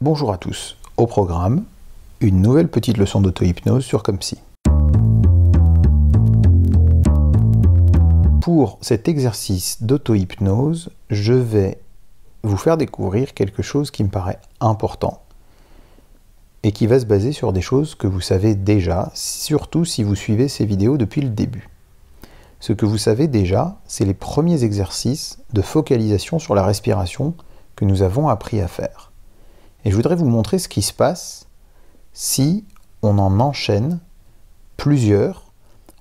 Bonjour à tous, au programme, une nouvelle petite leçon d'auto-hypnose sur Comsy. Pour cet exercice d'auto-hypnose, je vais vous faire découvrir quelque chose qui me paraît important et qui va se baser sur des choses que vous savez déjà, surtout si vous suivez ces vidéos depuis le début. Ce que vous savez déjà, c'est les premiers exercices de focalisation sur la respiration que nous avons appris à faire. Et je voudrais vous montrer ce qui se passe si on en enchaîne plusieurs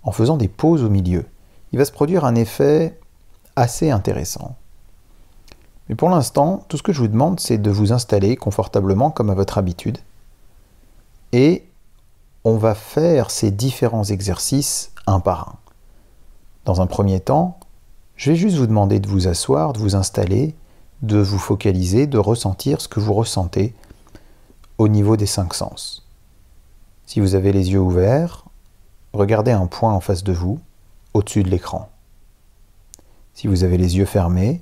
en faisant des pauses au milieu. Il va se produire un effet assez intéressant. Mais pour l'instant, tout ce que je vous demande, c'est de vous installer confortablement comme à votre habitude. Et on va faire ces différents exercices un par un. Dans un premier temps, je vais juste vous demander de vous asseoir, de vous installer, de vous focaliser, de ressentir ce que vous ressentez au niveau des 5 sens. Si vous avez les yeux ouverts, regardez un point en face de vous, au-dessus de l'écran. Si vous avez les yeux fermés,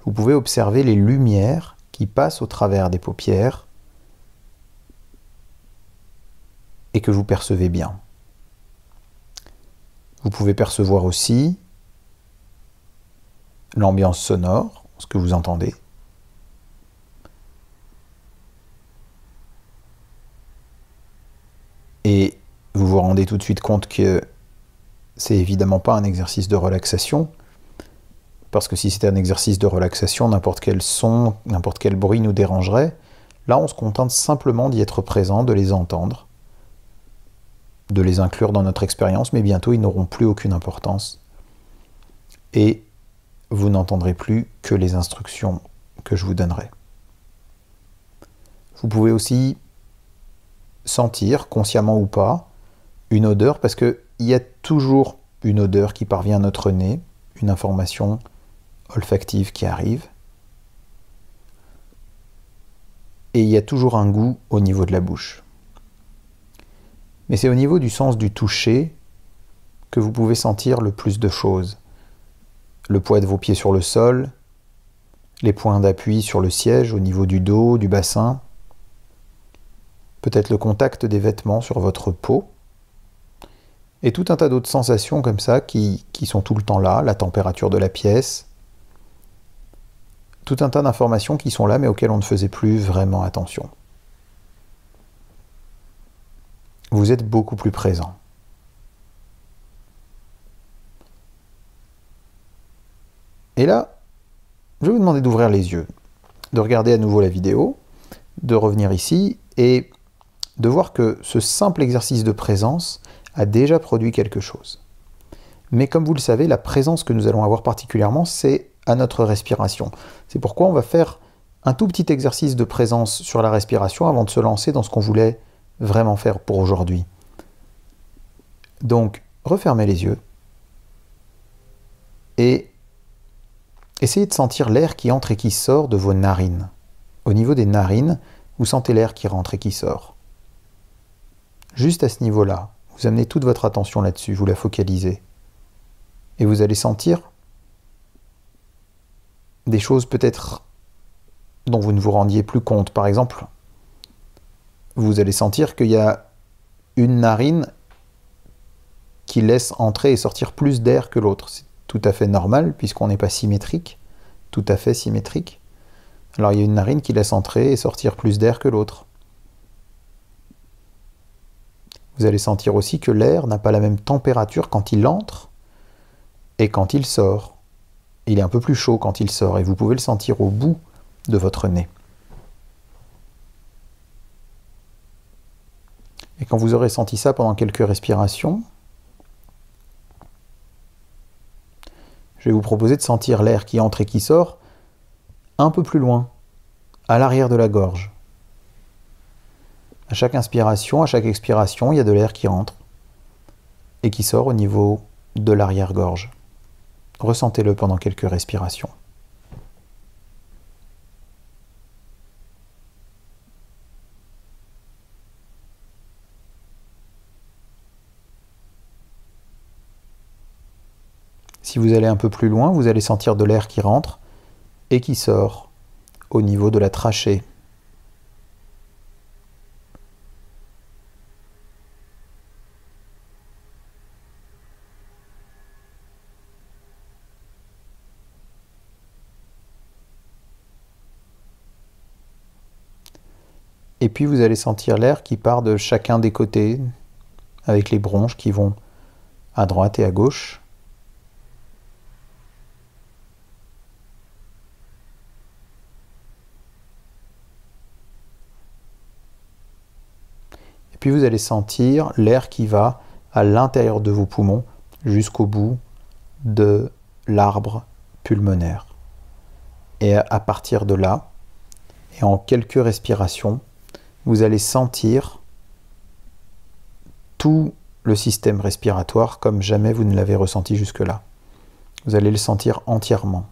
vous pouvez observer les lumières qui passent au travers des paupières et que vous percevez bien. Vous pouvez percevoir aussi l'ambiance sonore, ce que vous entendez. Et vous vous rendez tout de suite compte que c'est évidemment pas un exercice de relaxation, parce que si c'était un exercice de relaxation, n'importe quel son, n'importe quel bruit nous dérangerait. Là, on se contente simplement d'y être présent, de les entendre, de les inclure dans notre expérience, mais bientôt ils n'auront plus aucune importance. Et vous n'entendrez plus que les instructions que je vous donnerai. Vous pouvez aussi sentir, consciemment ou pas, une odeur, parce qu'il y a toujours une odeur qui parvient à notre nez, une information olfactive qui arrive. Et il y a toujours un goût au niveau de la bouche. Mais c'est au niveau du sens du toucher que vous pouvez sentir le plus de choses. Le poids de vos pieds sur le sol, les points d'appui sur le siège au niveau du dos, du bassin, peut-être le contact des vêtements sur votre peau, et tout un tas d'autres sensations comme ça qui sont tout le temps là, la température de la pièce, tout un tas d'informations qui sont là mais auxquelles on ne faisait plus vraiment attention. Vous êtes beaucoup plus présent. Et là, je vais vous demander d'ouvrir les yeux, de regarder à nouveau la vidéo, de revenir ici et de voir que ce simple exercice de présence a déjà produit quelque chose. Mais comme vous le savez, la présence que nous allons avoir particulièrement, c'est à notre respiration. C'est pourquoi on va faire un tout petit exercice de présence sur la respiration avant de se lancer dans ce qu'on voulait vraiment faire pour aujourd'hui. Donc, refermez les yeux et essayez de sentir l'air qui entre et qui sort de vos narines. Au niveau des narines, vous sentez l'air qui rentre et qui sort. Juste à ce niveau-là, vous amenez toute votre attention là-dessus, vous la focalisez. Et vous allez sentir des choses peut-être dont vous ne vous rendiez plus compte. Par exemple, vous allez sentir qu'il y a une narine qui laisse entrer et sortir plus d'air que l'autre. C'est tout à fait normal, puisqu'on n'est pas symétrique, tout à fait symétrique. Alors il y a une narine qui laisse entrer et sortir plus d'air que l'autre. Vous allez sentir aussi que l'air n'a pas la même température quand il entre et quand il sort. Il est un peu plus chaud quand il sort, et vous pouvez le sentir au bout de votre nez. Et quand vous aurez senti ça pendant quelques respirations, je vais vous proposer de sentir l'air qui entre et qui sort un peu plus loin, à l'arrière de la gorge. À chaque inspiration, à chaque expiration, il y a de l'air qui entre et qui sort au niveau de l'arrière-gorge. Ressentez-le pendant quelques respirations. Si vous allez un peu plus loin, vous allez sentir de l'air qui rentre et qui sort au niveau de la trachée. Et puis vous allez sentir l'air qui part de chacun des côtés, avec les bronches qui vont à droite et à gauche. Et puis vous allez sentir l'air qui va à l'intérieur de vos poumons jusqu'au bout de l'arbre pulmonaire. Et à partir de là, et en quelques respirations, vous allez sentir tout le système respiratoire comme jamais vous ne l'avez ressenti jusque-là. Vous allez le sentir entièrement.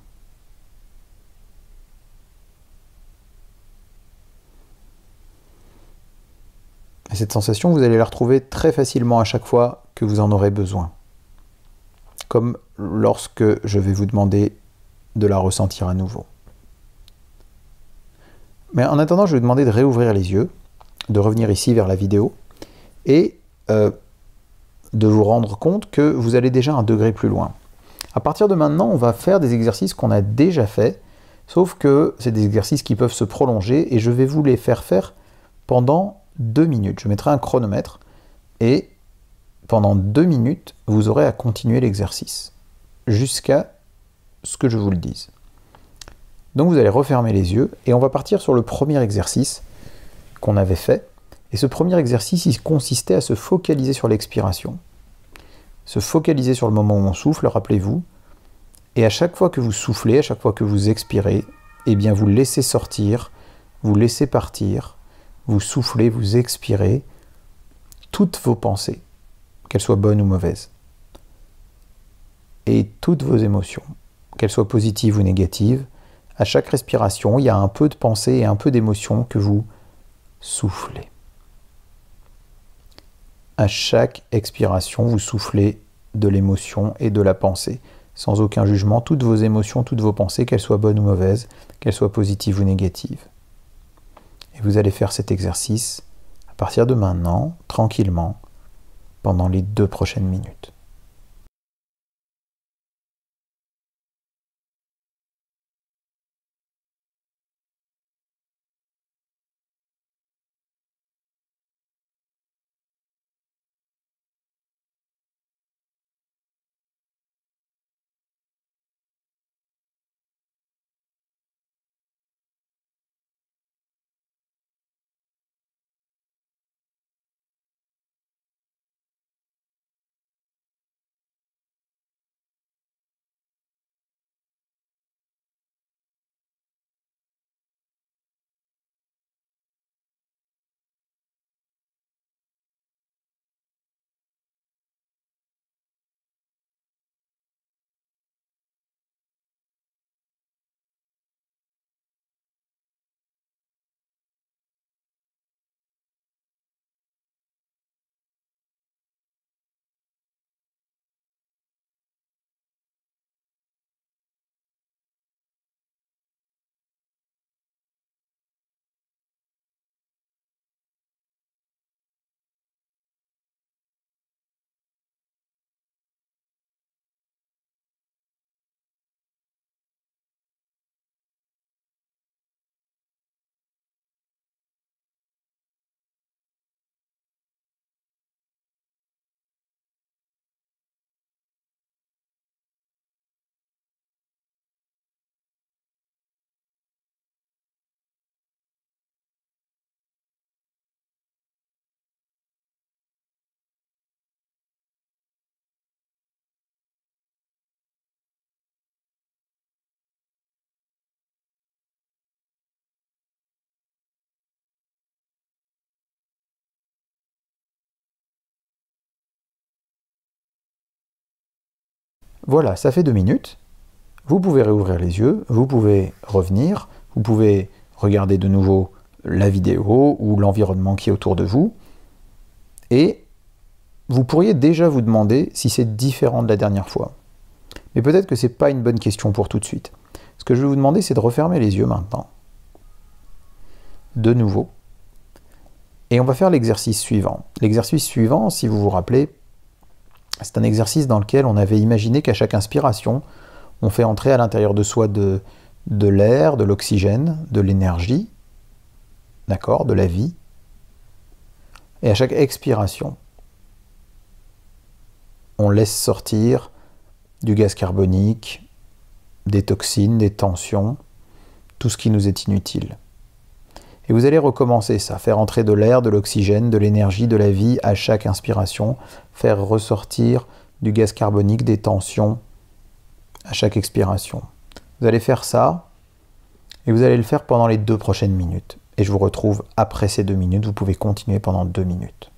Et cette sensation, vous allez la retrouver très facilement à chaque fois que vous en aurez besoin. Comme lorsque je vais vous demander de la ressentir à nouveau. Mais en attendant, je vais vous demander de réouvrir les yeux, de revenir ici vers la vidéo, et de vous rendre compte que vous allez déjà un degré plus loin. À partir de maintenant, on va faire des exercices qu'on a déjà faits, sauf que c'est des exercices qui peuvent se prolonger, et je vais vous les faire faire pendant 2 minutes. Je mettrai un chronomètre, et pendant 2 minutes, vous aurez à continuer l'exercice, jusqu'à ce que je vous le dise. Donc vous allez refermer les yeux, et on va partir sur le premier exercice qu'on avait fait. Et ce premier exercice, il consistait à se focaliser sur l'expiration. Se focaliser sur le moment où on souffle, rappelez-vous. Et à chaque fois que vous soufflez, à chaque fois que vous expirez, eh bien vous laissez sortir, vous laissez partir, vous soufflez, vous expirez toutes vos pensées, qu'elles soient bonnes ou mauvaises. Et toutes vos émotions, qu'elles soient positives ou négatives. À chaque respiration, il y a un peu de pensée et un peu d'émotion que vous soufflez. À chaque expiration, vous soufflez de l'émotion et de la pensée, sans aucun jugement, toutes vos émotions, toutes vos pensées, qu'elles soient bonnes ou mauvaises, qu'elles soient positives ou négatives. Et vous allez faire cet exercice à partir de maintenant, tranquillement, pendant les 2 prochaines minutes. Voilà, ça fait 2 minutes. Vous pouvez réouvrir les yeux, vous pouvez revenir, vous pouvez regarder de nouveau la vidéo ou l'environnement qui est autour de vous. Et vous pourriez déjà vous demander si c'est différent de la dernière fois. Mais peut-être que ce n'est pas une bonne question pour tout de suite. Ce que je vais vous demander, c'est de refermer les yeux maintenant. De nouveau. Et on va faire l'exercice suivant. L'exercice suivant, si vous vous rappelez, c'est un exercice dans lequel on avait imaginé qu'à chaque inspiration, on fait entrer à l'intérieur de soi de l'air, de l'oxygène, de l'énergie. d'accord, de la vie. Et à chaque expiration, on laisse sortir du gaz carbonique, des toxines, des tensions, tout ce qui nous est inutile. Et vous allez recommencer ça, faire entrer de l'air, de l'oxygène, de l'énergie, de la vie à chaque inspiration, faire ressortir du gaz carbonique, des tensions à chaque expiration. Vous allez faire ça et vous allez le faire pendant les 2 prochaines minutes. Et je vous retrouve après ces 2 minutes, vous pouvez continuer pendant 2 minutes.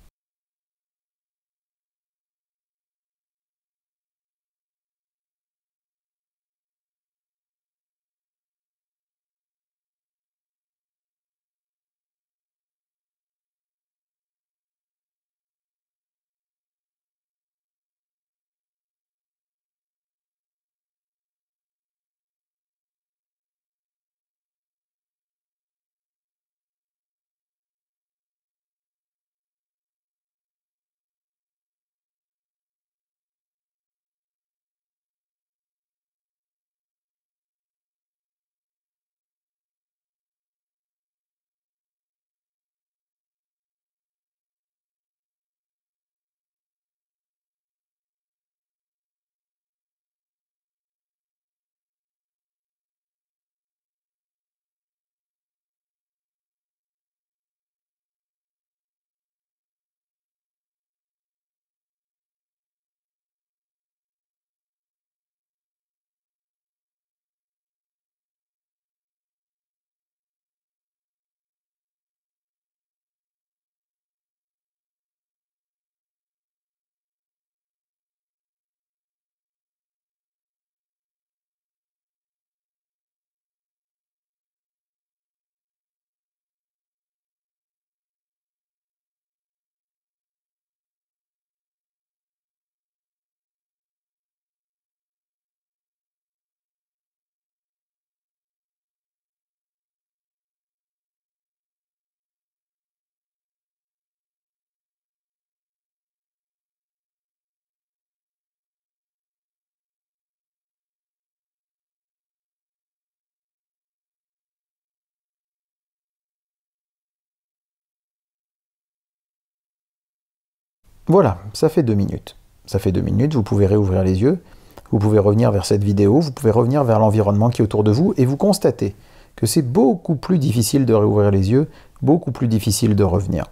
Voilà, ça fait 2 minutes. Ça fait 2 minutes, vous pouvez réouvrir les yeux, vous pouvez revenir vers cette vidéo, vous pouvez revenir vers l'environnement qui est autour de vous et vous constatez que c'est beaucoup plus difficile de réouvrir les yeux, beaucoup plus difficile de revenir.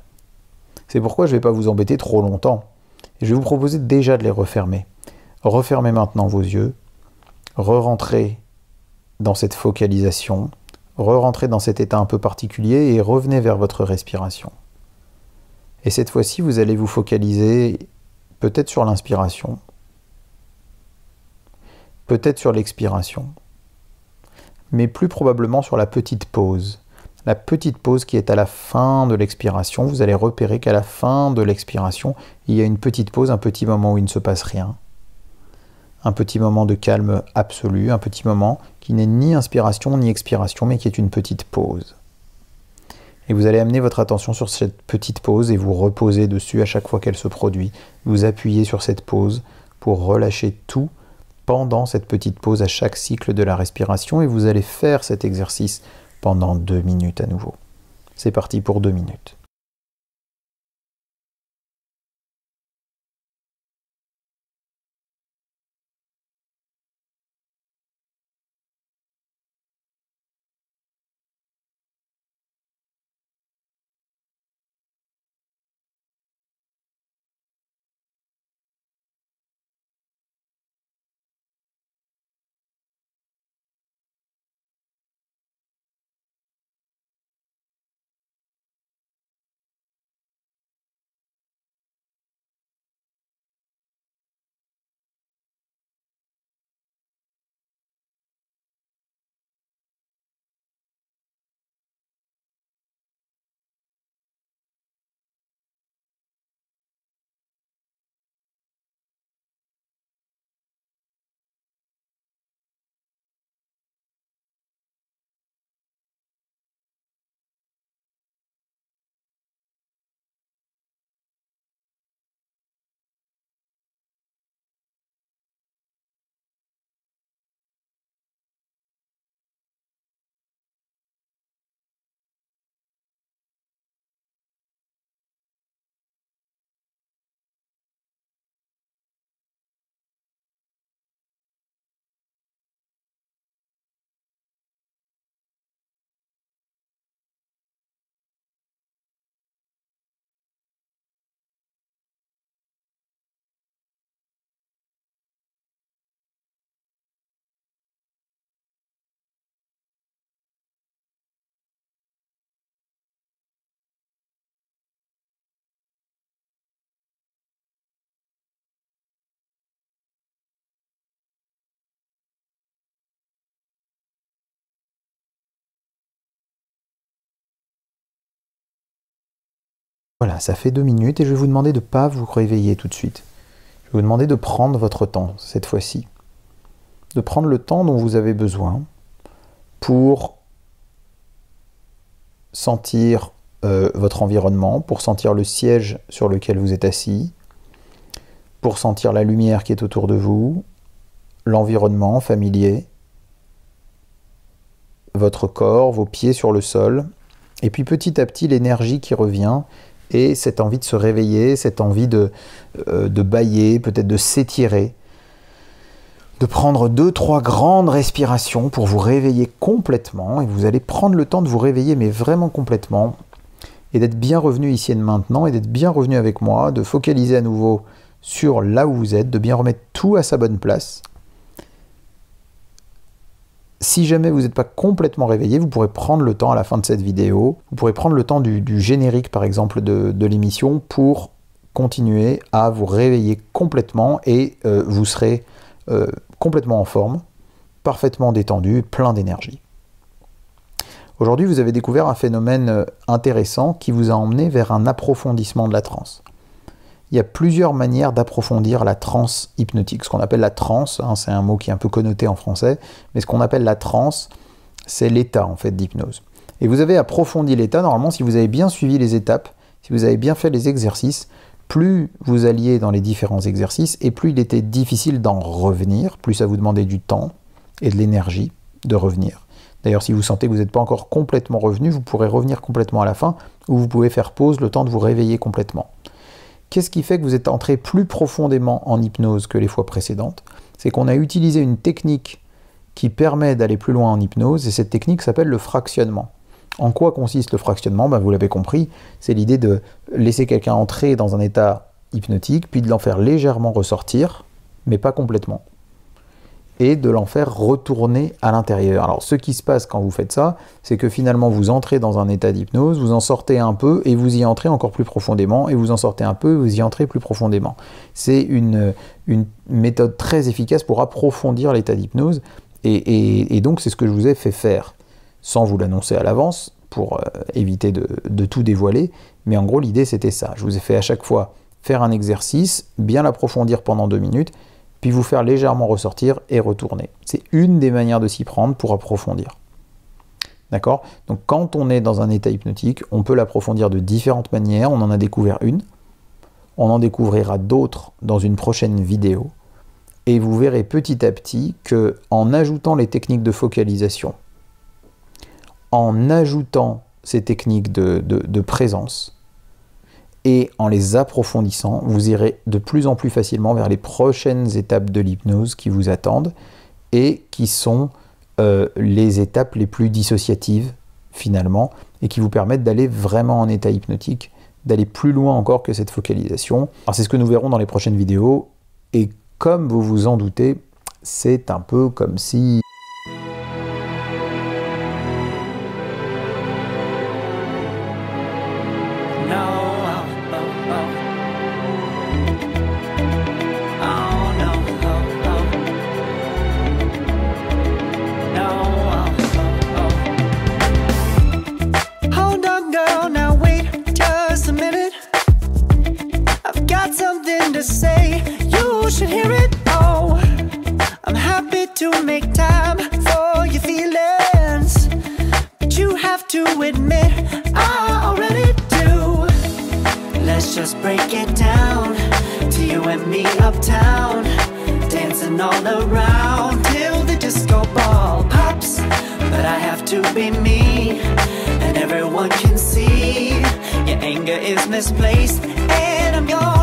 C'est pourquoi je ne vais pas vous embêter trop longtemps. Et je vais vous proposer déjà de les refermer. Refermez maintenant vos yeux, re-rentrez dans cette focalisation, re-rentrez dans cet état un peu particulier et revenez vers votre respiration. Et cette fois-ci, vous allez vous focaliser peut-être sur l'inspiration, peut-être sur l'expiration, mais plus probablement sur la petite pause. La petite pause qui est à la fin de l'expiration, vous allez repérer qu'à la fin de l'expiration, il y a une petite pause, un petit moment où il ne se passe rien. Un petit moment de calme absolu, un petit moment qui n'est ni inspiration ni expiration, mais qui est une petite pause. Et vous allez amener votre attention sur cette petite pause et vous reposer dessus à chaque fois qu'elle se produit. Vous appuyez sur cette pause pour relâcher tout pendant cette petite pause à chaque cycle de la respiration et vous allez faire cet exercice pendant 2 minutes à nouveau. C'est parti pour 2 minutes. Voilà, ça fait 2 minutes et je vais vous demander de ne pas vous réveiller tout de suite. Je vais vous demander de prendre votre temps cette fois-ci. De prendre le temps dont vous avez besoin pour sentir votre environnement, pour sentir le siège sur lequel vous êtes assis, pour sentir la lumière qui est autour de vous, l'environnement familier, votre corps, vos pieds sur le sol, et puis petit à petit l'énergie qui revient et cette envie de se réveiller, cette envie de bâiller, peut-être de s'étirer, de prendre 2-3 grandes respirations pour vous réveiller complètement, et vous allez prendre le temps de vous réveiller, mais vraiment complètement, et d'être bien revenu ici et maintenant, et d'être bien revenu avec moi, de focaliser à nouveau sur là où vous êtes, de bien remettre tout à sa bonne place. Si jamais vous n'êtes pas complètement réveillé, vous pourrez prendre le temps à la fin de cette vidéo, vous pourrez prendre le temps du générique par exemple de l'émission pour continuer à vous réveiller complètement, et vous serez complètement en forme, parfaitement détendu, plein d'énergie. Aujourd'hui, vous avez découvert un phénomène intéressant qui vous a emmené vers un approfondissement de la transe. Il y a plusieurs manières d'approfondir la transe hypnotique. Ce qu'on appelle la transe, hein, c'est un mot qui est un peu connoté en français, mais ce qu'on appelle la transe, c'est l'état en fait d'hypnose. Et vous avez approfondi l'état, normalement, si vous avez bien suivi les étapes, si vous avez bien fait les exercices, plus vous alliez dans les différents exercices, et plus il était difficile d'en revenir, plus ça vous demandait du temps et de l'énergie de revenir. D'ailleurs, si vous sentez que vous n'êtes pas encore complètement revenu, vous pourrez revenir complètement à la fin, ou vous pouvez faire pause, le temps de vous réveiller complètement. Qu'est-ce qui fait que vous êtes entré plus profondément en hypnose que les fois précédentes? C'est qu'on a utilisé une technique qui permet d'aller plus loin en hypnose, et cette technique s'appelle le fractionnement. En quoi consiste le fractionnement? Vous l'avez compris, c'est l'idée de laisser quelqu'un entrer dans un état hypnotique, puis de l'en faire légèrement ressortir, mais pas complètement, et de l'en faire retourner à l'intérieur. Alors ce qui se passe quand vous faites ça, c'est que finalement vous entrez dans un état d'hypnose, vous en sortez un peu et vous y entrez encore plus profondément, et vous en sortez un peu et vous y entrez plus profondément. C'est une méthode très efficace pour approfondir l'état d'hypnose, et donc c'est ce que je vous ai fait faire, sans vous l'annoncer à l'avance, pour éviter de tout dévoiler, mais en gros l'idée c'était ça. Je vous ai fait à chaque fois faire un exercice, bien l'approfondir pendant 2 minutes, puis vous faire légèrement ressortir et retourner. C'est une des manières de s'y prendre pour approfondir. D'accord? Donc quand on est dans un état hypnotique, on peut l'approfondir de différentes manières. On en a découvert une. On en découvrira d'autres dans une prochaine vidéo. Et vous verrez petit à petit que en ajoutant les techniques de focalisation, en ajoutant ces techniques de présence, et en les approfondissant, vous irez de plus en plus facilement vers les prochaines étapes de l'hypnose qui vous attendent, et qui sont les étapes les plus dissociatives finalement, et qui vous permettent d'aller vraiment en état hypnotique, d'aller plus loin encore que cette focalisation. Alors c'est ce que nous verrons dans les prochaines vidéos, et comme vous vous en doutez, c'est un peu comme si... Say you should hear it. Oh, I'm happy to make time for your feelings, but you have to admit I already do. Let's just break it down to you and me uptown, dancing all around till the disco ball pops. But I have to be me, and everyone can see your anger is misplaced, and I'm yours.